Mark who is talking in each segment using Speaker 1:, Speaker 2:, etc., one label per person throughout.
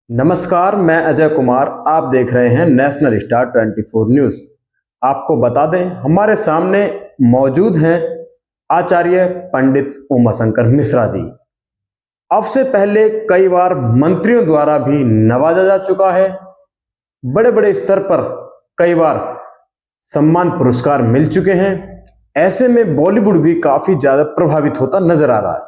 Speaker 1: नमस्कार, मैं अजय कुमार। आप देख रहे हैं नेशनल स्टार 24 न्यूज। आपको बता दें, हमारे सामने मौजूद हैं आचार्य पंडित उमाशंकर मिश्रा जी। अब से पहले कई बार मंत्रियों द्वारा भी नवाजा जा चुका है। बड़े बड़े स्तर पर कई बार सम्मान पुरस्कार मिल चुके हैं। ऐसे में बॉलीवुड भी काफी ज्यादा प्रभावित होता नजर आ रहा है।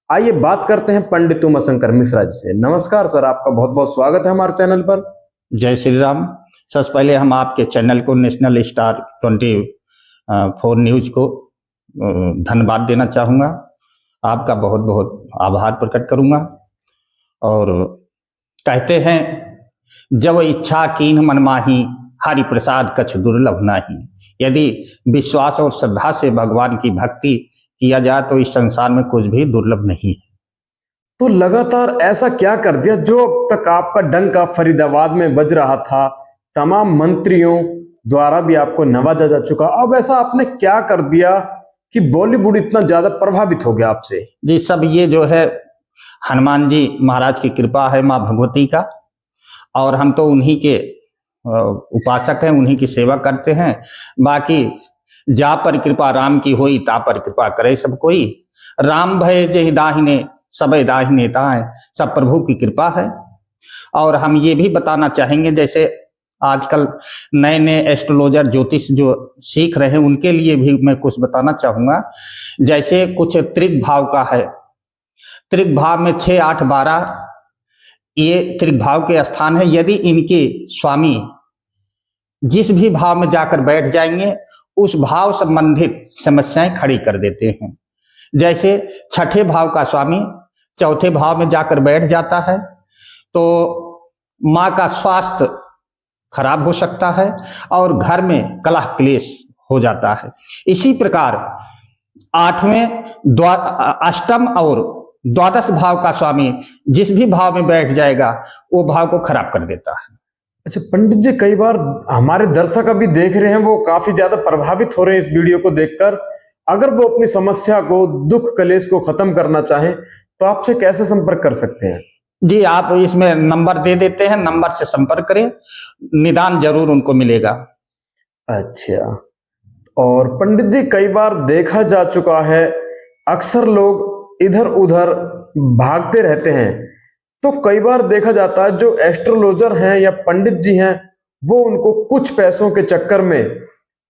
Speaker 1: आइए बात करते हैं पंडित उमाशंकर मिश्रा जी से। नमस्कार सर, आपका बहुत बहुत स्वागत है हमारे चैनल पर।
Speaker 2: जय श्री राम। सबसे पहले हम आपके चैनल को नेशनल स्टार 24 न्यूज को धन्यवाद देना चाहूँगा। आपका बहुत बहुत आभार प्रकट करूँगा। और कहते हैं, जब इच्छा कीन मन माही, हरि प्रसाद कछ दुर्लभ नाही। यदि विश्वास और श्रद्धा से भगवान की भक्ति किया जाए तो इस संसार में कुछ भी दुर्लभ नहीं है।
Speaker 1: तो लगातार ऐसा क्या कर दिया जो अब तक आपका डंका फरीदाबाद में बज रहा था, तमाम मंत्रियों द्वारा भी आपको नवाजा जा चुका, अब ऐसा आपने क्या कर दिया कि बॉलीवुड इतना ज्यादा प्रभावित हो गया आपसे?
Speaker 2: जी, सब ये जो है हनुमान जी महाराज की कृपा है, माँ भगवती का। और हम तो उन्हीं के उपासक हैं, उन्हीं की सेवा करते हैं। बाकी जा पर कृपा राम की होई, ता पर कृपा करे सब कोई। राम भय जहि दाहिने, सबे दाहिने ताए। सब प्रभु की कृपा है। और हम ये भी बताना चाहेंगे, जैसे आजकल नए नए एस्ट्रोलॉजर ज्योतिष जो सीख रहे हैं उनके लिए भी मैं कुछ बताना चाहूंगा। जैसे कुछ त्रिक भाव का है। त्रिक भाव में 6, 8, 12 ये त्रिक भाव के स्थान है। यदि इनके स्वामी जिस भी भाव में जाकर बैठ जाएंगे उस भाव संबंधित समस्याएं खड़ी कर देते हैं। जैसे छठे भाव का स्वामी चौथे भाव में जाकर बैठ जाता है तो माँ का स्वास्थ्य खराब हो सकता है और घर में कलह क्लेश हो जाता है। इसी प्रकार 8वें, अष्टम और द्वादश भाव का स्वामी जिस भी भाव में बैठ जाएगा वो भाव को खराब कर देता है।
Speaker 1: अच्छा पंडित जी, कई बार हमारे दर्शक अभी देख रहे हैं, वो काफी ज्यादा प्रभावित हो रहे हैं इस वीडियो को देखकर। अगर वो अपनी समस्या को, दुख कलेश को खत्म करना चाहें तो आपसे कैसे संपर्क कर सकते हैं?
Speaker 2: जी, आप इसमें नंबर दे देते हैं, नंबर से संपर्क करें, निदान जरूर उनको मिलेगा।
Speaker 1: अच्छा, और पंडित जी कई बार देखा जा चुका है, अक्सर लोग इधर उधर भागते रहते हैं, तो कई बार देखा जाता है जो एस्ट्रोलॉजर हैं या पंडित जी हैं वो उनको कुछ पैसों के चक्कर में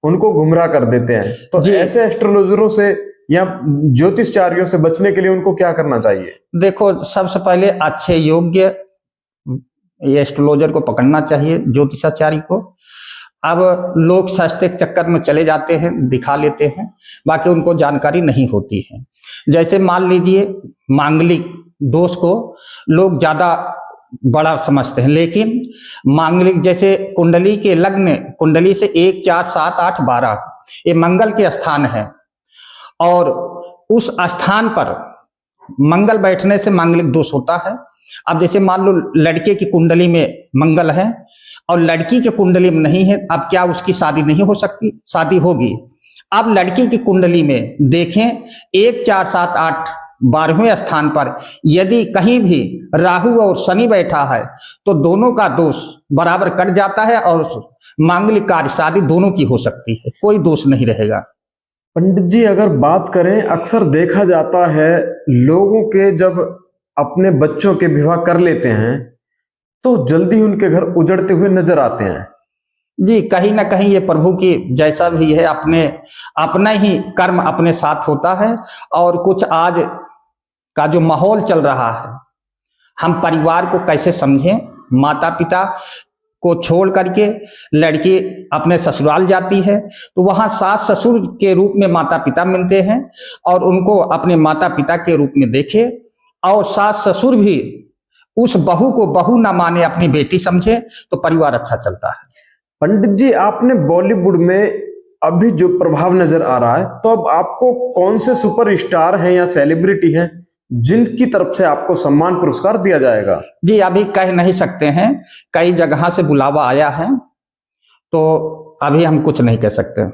Speaker 1: उनको गुमराह कर देते हैं। तो ऐसे एस्ट्रोलॉजरों से या ज्योतिषचार्यों से बचने के लिए उनको क्या करना चाहिए?
Speaker 2: देखो, सबसे पहले अच्छे योग्य एस्ट्रोलॉजर को पकड़ना चाहिए, ज्योतिषाचार्य को। अब लोग सस्ते के चक्कर में चले जाते हैं, दिखा लेते हैं, बाकी उनको जानकारी नहीं होती है। जैसे मान लीजिए मांगलिक दोष को लोग ज्यादा बड़ा समझते हैं, लेकिन मांगलिक जैसे कुंडली के लग्न, कुंडली से 1, 4, 7, 8, 12 ये मंगल के स्थान है। और उस स्थान पर मंगल बैठने से मांगलिक दोष होता है। अब जैसे मान लो लड़के की कुंडली में मंगल है और लड़की के कुंडली में नहीं है, अब क्या उसकी शादी नहीं हो सकती? शादी होगी। अब लड़की की कुंडली में देखें 1, 4, 7, 8, 12वें स्थान पर यदि कहीं भी राहु और शनि बैठा है तो दोनों का दोष बराबर कट जाता है और मांगलिक कार्य शादी दोनों की हो सकती है, कोई दोष नहीं रहेगा।
Speaker 1: पंडित जी अगर बात करें, अक्सर देखा जाता है लोगों के जब अपने बच्चों के विवाह कर लेते हैं तो जल्दी उनके घर उजड़ते हुए नजर आते हैं।
Speaker 2: जी, कहीं ना कहीं ये प्रभु की जैसा भी है, अपना ही कर्म अपने साथ होता है। और कुछ आज का जो माहौल चल रहा है, हम परिवार को कैसे समझें? माता पिता को छोड़ करके लड़की अपने ससुराल जाती है तो वहां सास ससुर के रूप में माता पिता मिलते हैं और उनको अपने माता पिता के रूप में देखे। और सास ससुर भी उस बहू को बहू ना माने, अपनी बेटी समझे, तो परिवार अच्छा चलता है।
Speaker 1: पंडित जी, आपने बॉलीवुड में अभी जो प्रभाव नजर आ रहा है, तो अब आपको कौन से सुपरस्टार हैं या सेलिब्रिटी हैं जिनकी तरफ से आपको सम्मान पुरस्कार दिया जाएगा?
Speaker 2: जी, अभी कह नहीं सकते हैं, कई जगह से बुलावा आया है तो अभी हम कुछ नहीं कह सकते।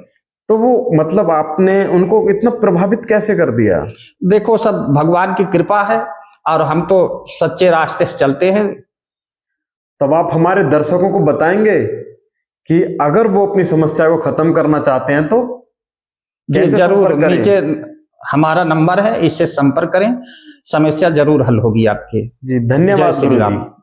Speaker 1: तो वो मतलब आपने उनको इतना प्रभावित कैसे कर दिया?
Speaker 2: देखो, सब भगवान की कृपा है और हम तो सच्चे रास्ते से चलते हैं।
Speaker 1: तब आप हमारे दर्शकों को बताएंगे कि अगर वो अपनी समस्या को खत्म करना चाहते हैं तो
Speaker 2: जी
Speaker 1: कैसे
Speaker 2: जरूर,
Speaker 1: संपर्क करें?
Speaker 2: नीचे हमारा नंबर है, इससे संपर्क करें, समस्या जरूर हल होगी आपकी।
Speaker 1: जी
Speaker 2: जय
Speaker 1: धन्यवाद
Speaker 2: श्री
Speaker 1: गुरु
Speaker 2: राम।
Speaker 1: जी।